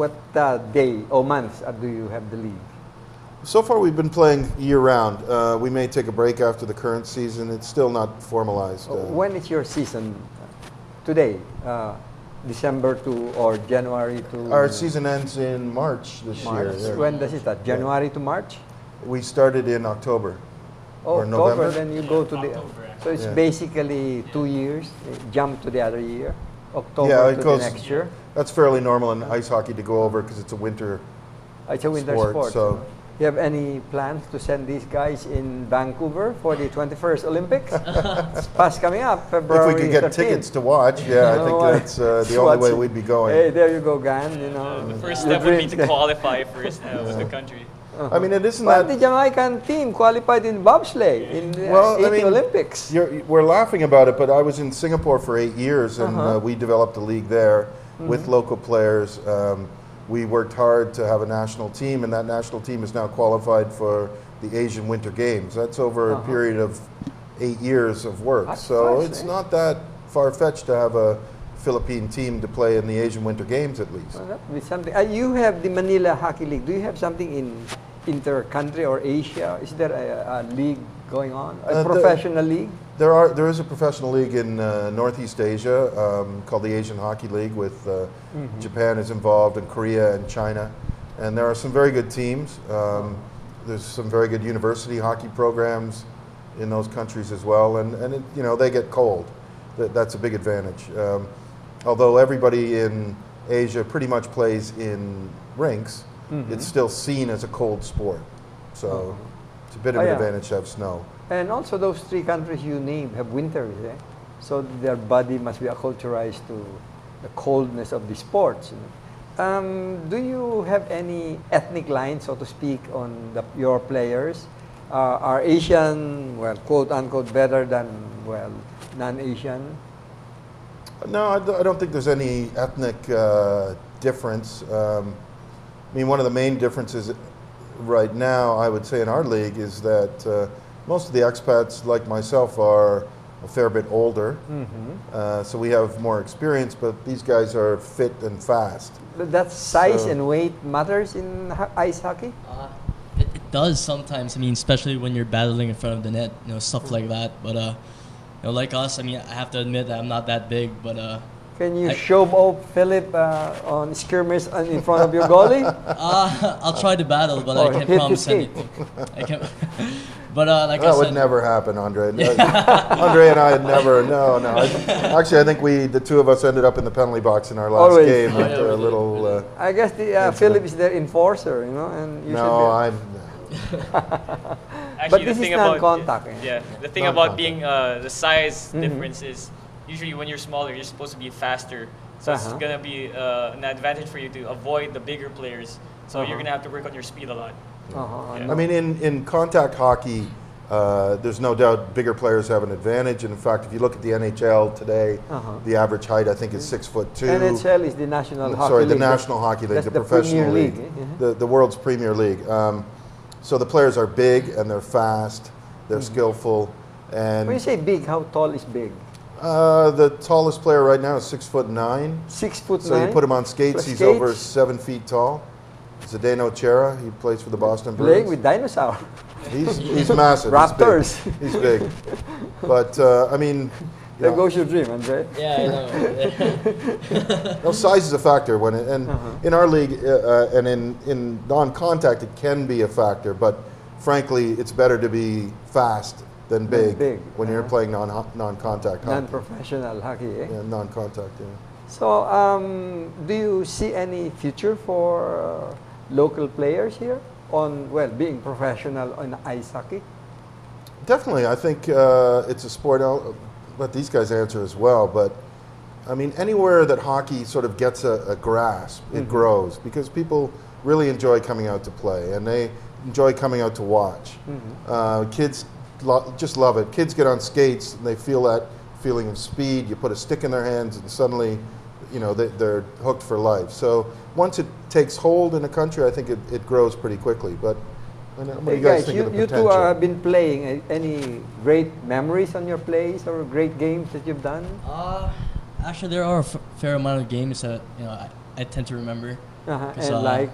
what day or months do you have the league? So far, we've been playing year-round. We may take a break after the current season. It's still not formalized. When is your season? Today, December to or January to? Our season ends in March this year. Yeah. When does it start? January to March? We started in October. Oh, or October, November. then you go to the. So it's Yeah. basically 2 years. Jump to the other year. October Yeah, it to goes- the next year. That's fairly normal in ice hockey to go over because it's a winter. It's a winter sport, sport. so- You have any plans to send these guys in Vancouver for the 21st Olympics? It's past coming up, February If we could get 13th. tickets to watch, yeah, I think that's the only way we'd be going. Hey, there you go, Gan. You know, The first your step would be dreams. to qualify first with the country. I mean, it isn't But the that. Jamaican team qualified in bobsleigh in the Well, I 80 mean, Olympics. We're laughing about it, but I was in Singapore for 8 years, and we developed a league there with local players. We worked hard to have a national team, and that national team is now qualified for the Asian Winter Games. That's over a period of 8 years of work. That's So fast, it's eh? not that far-fetched to have a Philippine team to play in the Asian Winter Games at least. Well, that would be something. You have the Manila Hockey League. Do you have something in inter-country or Asia? Is there a league going on? A professional league? There is a professional league in Northeast Asia called the Asian Hockey League with Japan is involved and Korea and China. And there are some very good teams. There's some very good university hockey programs in those countries as well. And it, you know, they get cold. That's a big advantage. Although everybody in Asia pretty much plays in rinks, it's still seen as a cold sport. So it's a bit of an advantage to have snow. And also those 3 countries you named have winters, eh? So their body must be acculturized to the coldness of the sports. Do you have any ethnic lines, so to speak, on your players? Are Asian, well, quote unquote, better than, well, non-Asian? No, I don't think there's any ethnic difference. I mean, one of the main differences right now, I would say, in our league is that most of the expats, like myself, are a fair bit older. So we have more experience, but these guys are fit and fast. That size and weight matters in ice hockey? It does sometimes. I mean, especially when you're battling in front of the net, you know, stuff like that. But you know, like us, I mean, I have to admit that I'm not that big, but can you show off Philip on skirmish in front of your goalie? I'll try to battle, but I can't hit promise his anything. I can't. But like That I would said, never happen, Andre. Andre and I had never. No. Actually, I think the 2 of us ended up in the penalty box in our last Always. game after a little. I guess the Philip is their enforcer, you know, and you No, I'm. Actually, But the this thing is about non-contact. Eh? yeah, the thing Non-contact. about being the size difference is usually when you're smaller, you're supposed to be faster. So it's gonna be an advantage for you to avoid the bigger players. So you're gonna have to work on your speed a lot. Yeah. I mean, in contact hockey, there's no doubt bigger players have an advantage. And in fact, if you look at the NHL today, the average height I think is 6'2". NHL is the National Hockey Sorry, League. the National Hockey League, That's the professional Premier league, League, the world's premier league. So the players are big and they're fast, they're skillful, and When you say big, how tall is big? the tallest player right now is 6'9". 6'9". So you put him on skates, Plus he's skates. over 7 feet tall. Zdeno Chera, he plays for the Boston Playing Bruins. with dinosaur. He's massive. Raptors. He's big. But I mean, you There know, goes your dream, Andre. yeah, I know. no, size is a factor when it, and in our league and in non-contact it can be a factor. But frankly, it's better to be fast than big, big, when you're playing non-contact hockey. Non-professional hockey, eh? Yeah, non-contact. Yeah. So, do you see any future for local players here on, well, being professional on ice hockey? Definitely, I think it's a sport. I'll let these guys answer as well. But I mean, anywhere that hockey sort of gets a grasp, it grows because people really enjoy coming out to play and they enjoy coming out to watch. Kids just love it. Kids get on skates and they feel that feeling of speed. You put a stick in their hands and suddenly, you know, they're hooked for life. So once it takes hold in a country, I think it grows pretty quickly. But what do you guys think of the you potential? two have been playing. Any great memories on your plays or great games that you've done? Actually, there are a fair amount of games that I tend to remember. Uh-huh. 'Cause, And like